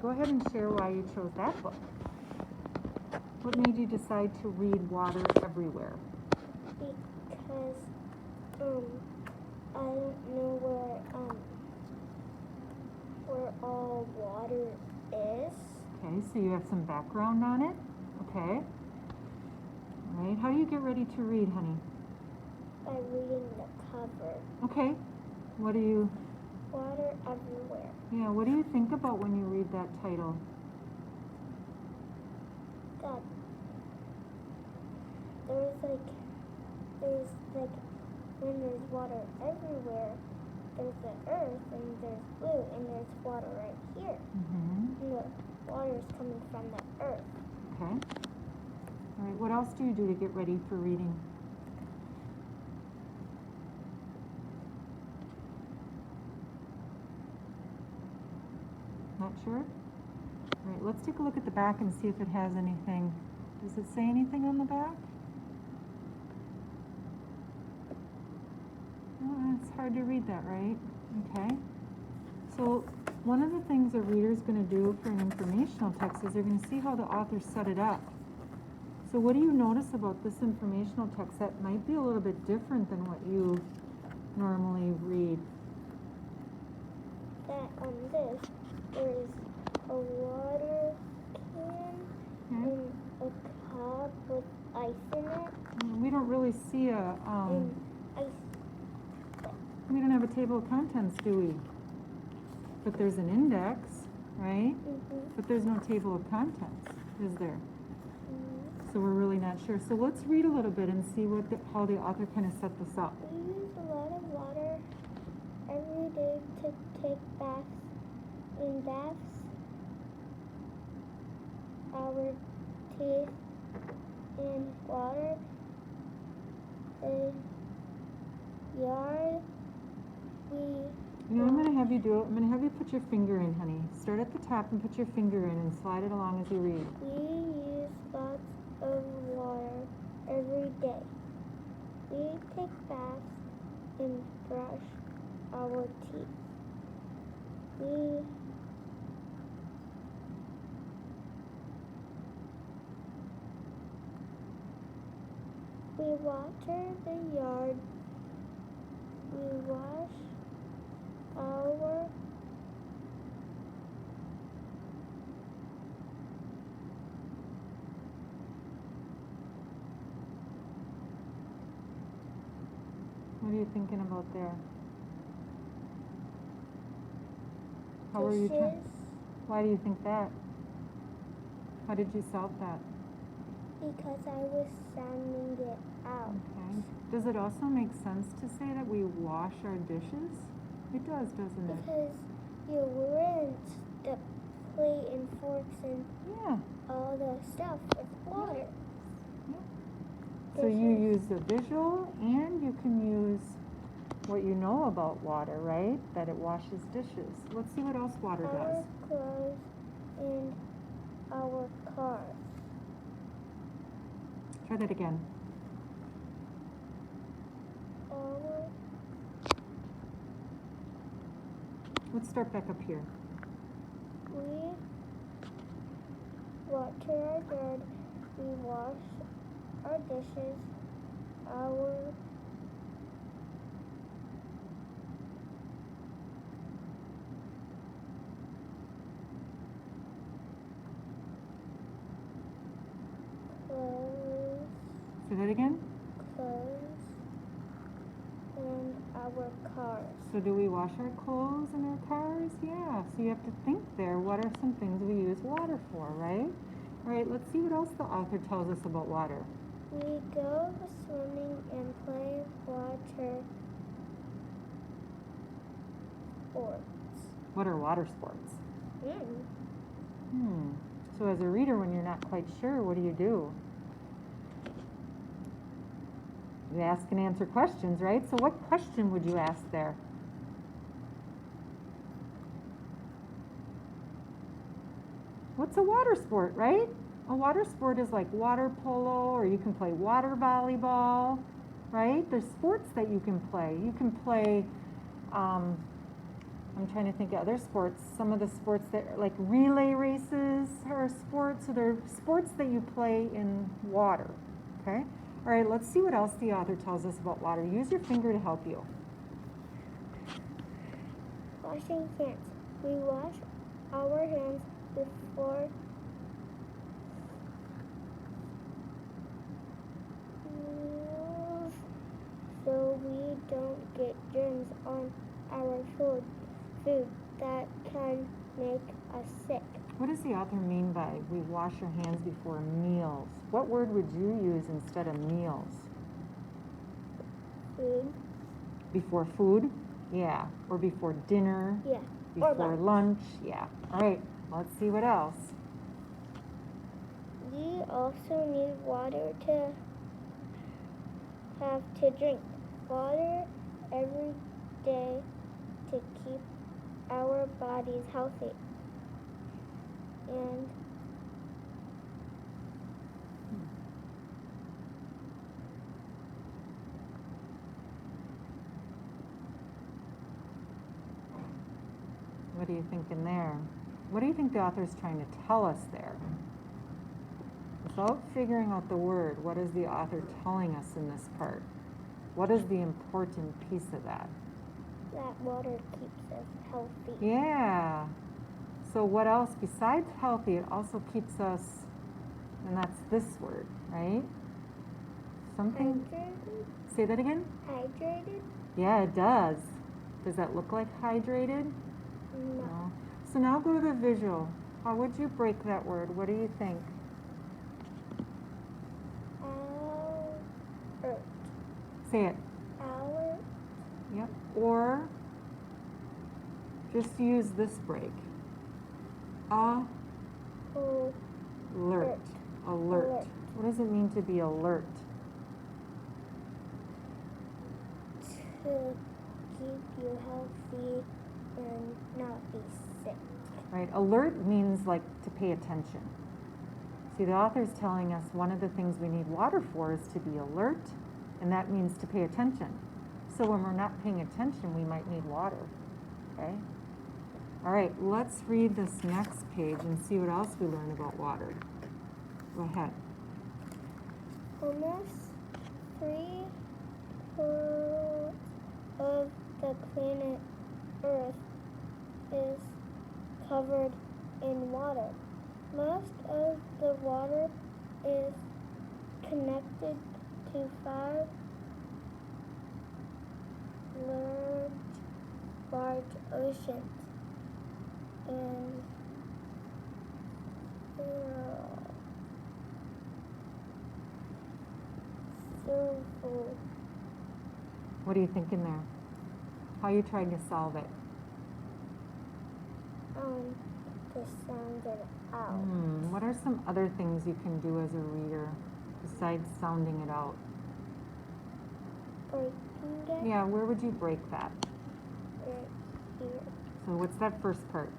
Go ahead and share why you chose that book. What made you decide to read Water Everywhere? Because I don't know where all water is. Okay, so you have some background on it. Okay. All right. How do you get ready to read, honey? By reading the cover. Okay. What do you? Water everywhere. Yeah. What do you think about when you read that title? That there's like when there's water everywhere, there's the earth and there's blue and there's water right here. Mm-hmm. And the water is coming from the earth. Okay. All right. What else do you do to get ready for reading? Not sure? All right. Let's take a look at the back and see if it has anything. Does it say anything on the back? Oh, it's hard to read that, right? Okay. So one of the things a reader is going to do for an informational text is they're going to see how the author set it up. So what do you notice about this informational text that might be a little bit different than what you normally read? That there's a water can and a cup with ice in it. We don't really see And ice. we don't have a table of contents, do we? But there's an index, right? Mm-hmm. But there's no table of contents, is there? Mm-hmm. So we're really not sure. So let's read a little bit and see how the author kind of set this up. We use a lot of water every day to take baths. In baths, our teeth in water, the yard, You know what I'm going to have you do? I'm going to have you put your finger in, honey. Start at the top and put your finger in and slide it along as you read. We use lots of water every day. We take baths and brush our teeth. We water the yard. We wash our What are you thinking about there? How are you dishes Why do you think that? How did you solve that? because I was sounding it out. Okay. Does it also make sense to say that we wash our dishes? It does, doesn't it? Because you rinse the plate and forks and Yeah. all the stuff with water. So you use the visual and you can use what you know about water, right? That it washes dishes. Let's see what else water does. Our clothes and our cars. Try that again. Let's start back up here. We water our yard. We wash our dishes. Our clothes. Say that again. Clothes and our cars. So do we wash our clothes and our cars? Yeah. So you have to think there. What are some things we use water for, right? All right, let's see what else the author tells us about water. We go swimming and play water sports. What are water sports? Mm. So as a reader, when you're not quite sure, what do? You ask and answer questions, right? So what question would you ask there? What's a water sport, right? A water sport is like water polo, or you can play water volleyball, right? There's sports that you can play. You can play I'm trying to think of other sports. Some of the sports that are like relay races are sports, so they're sports that you play in water. Okay? All right, let's see what else the author tells us about water. Use your finger to help you. Washing hands. We wash our hands before meals so we don't get germs on our food that can make us sick. What does the author mean by we wash our hands before meals? What word would you use instead of meals? Food. Before food? Yeah. Or before dinner? Yeah. Before lunch? Yeah. All right, let's see what else. We also need water to have to drink. Water every day to keep our bodies healthy. And What are you thinking there? What do you think the author is trying to tell us there? Without figuring out the word, what is the author telling us in this part? What is the important piece of that? that water keeps us healthy. Yeah. So what else besides healthy, it also keeps us, and that's this word, right? Something, Hydrated? say that again? Hydrated? Yeah, it does. Does that look like hydrated? No. So now go to the visual. How would you break that word? What do you think? Alert. Say it. Alert. Yep. Or just use this break. Oh. Alert. Alert. What does it mean to be alert? To keep you healthy and not be sick. Right. Alert means like to pay attention. See, the author's telling us one of the things we need water for is to be alert, and that means to pay attention. So when we're not paying attention, we might need water. Okay? All right, let's read this next page and see what else we learn about water. Go ahead. Almost 3/4 of the planet Earth is covered in water. Most of the water is connected to 5 large oceans and several. What are you thinking there? How are you trying to solve it? To sound it out. What are some other things you can do as a reader besides sounding it out? Breaking it. Yeah, where would you break that? Right here. So what's that first part?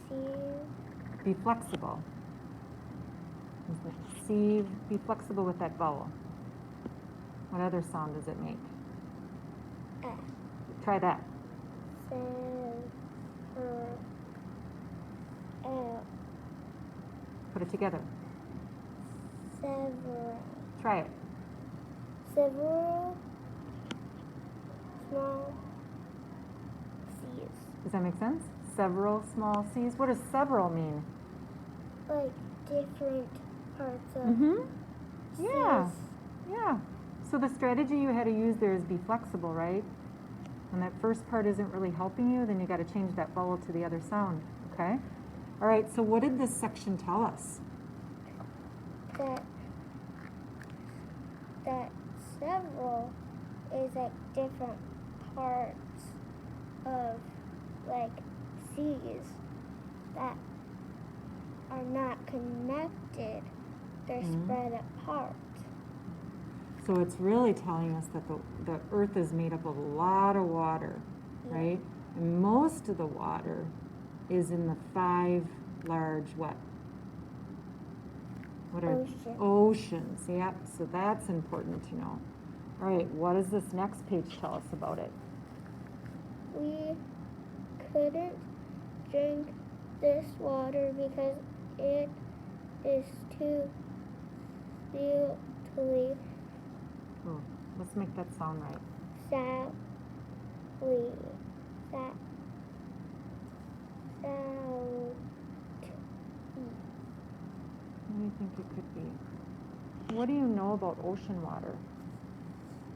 See. Be flexible. See, be flexible with that vowel. What other sound does it make? F. Try that. L. Put it together. Several. Try it. Several small C's. Does that make sense? Several small C's. What does several mean? Like different parts of Yeah. C's. Yeah. So the strategy you had to use there is be flexible, right? When that first part isn't really helping you, then you got to change that vowel to the other sound, okay? All right, so what did this section tell us? That several is like different parts of like C's that are not connected. They're spread apart. So it's really telling us that the earth is made up of a lot of water, right? And most of the water is in the 5 large what? What are oceans? Yep, so that's important to know. All right, what does this next page tell us about it? We couldn't drink this water because it is too salty. Oh, let's make that sound right. Salty. What do you think it could be? What do you know about ocean water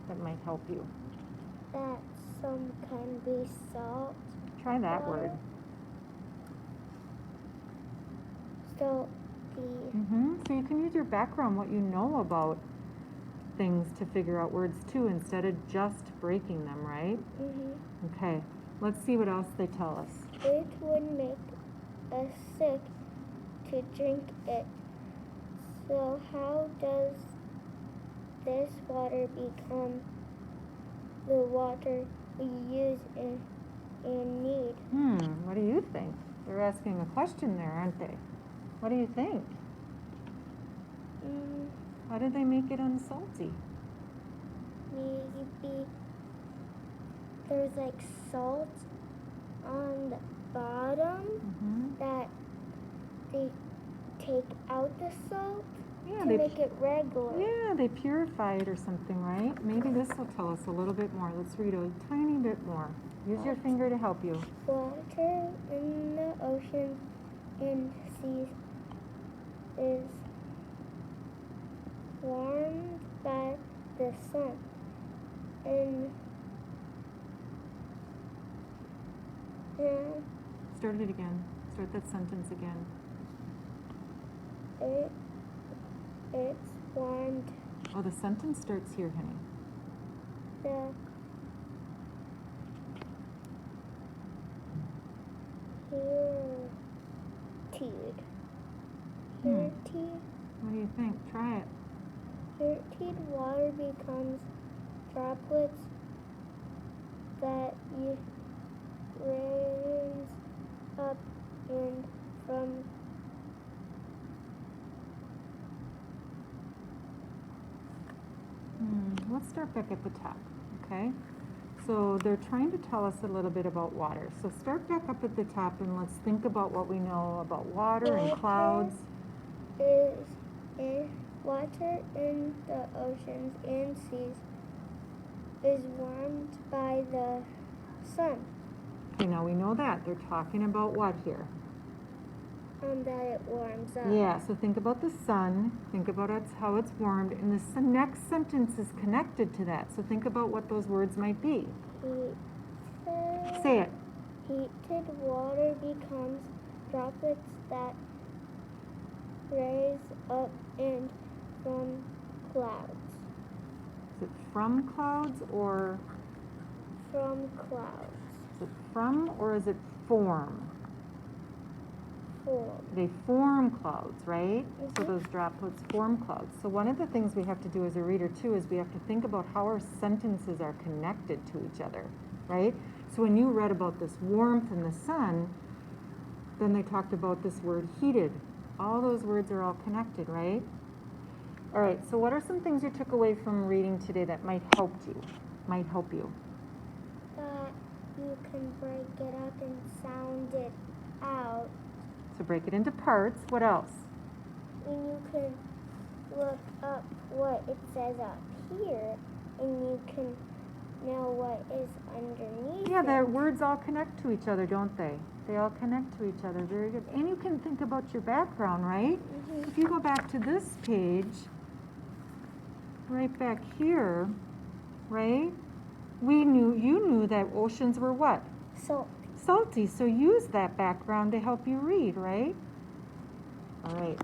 that might help you? That some can be salt. Try that Water. word. Salty. So you can use your background, what you know about things, to figure out words too, instead of just breaking them, right? Okay, let's see what else they tell us. It would make us sick to drink it. So how does this water become the water we use and need? What do you think? They're asking a question there, aren't they? What do you think? How did they make it unsalty? Maybe there's like salt on the bottom that they take out the salt Yeah, to make it regular. Yeah, they purify it or something, right? Maybe this will tell us a little bit more. Let's read a tiny bit more. Use your finger to help you. Water in the ocean and seas is warmed by the sun, and Start it again. Start that sentence again. it's warmed. Oh, the sentence starts here, honey. The heated What do you think? Try it. heated water becomes droplets that you raise up and from Let's start back at the top, okay? So they're trying to tell us a little bit about water. So start back up at the top and let's think about what we know about water and clouds. Water in the oceans and seas is warmed by the sun. Okay, now we know that. They're talking about what here? That it warms up. Yeah, so think about the sun, think about how it's warmed, and the next sentence is connected to that. So think about what those words might be. Say it. Heated water becomes droplets that raise up and from clouds. Is it from clouds or? From clouds. Is it from or is it form? Form. They form clouds, right? So those droplets form clouds. So one of the things we have to do as a reader too is we have to think about how our sentences are connected to each other, right? So when you read about this warmth in the sun, then they talked about this word heated. All those words are all connected, right? All right, so what are some things you took away from reading today that might help you? That you can break it up and sound it out. So break it into parts. What else? And you can look up what it says up here, and you can know what is underneath. Yeah, the words all connect to each other, don't they? They all connect to each other. Very good. And you can think about your background, right? If you go back to this page, right back here, right? You knew that oceans were what? Salty. So use that background to help you read, right? All right.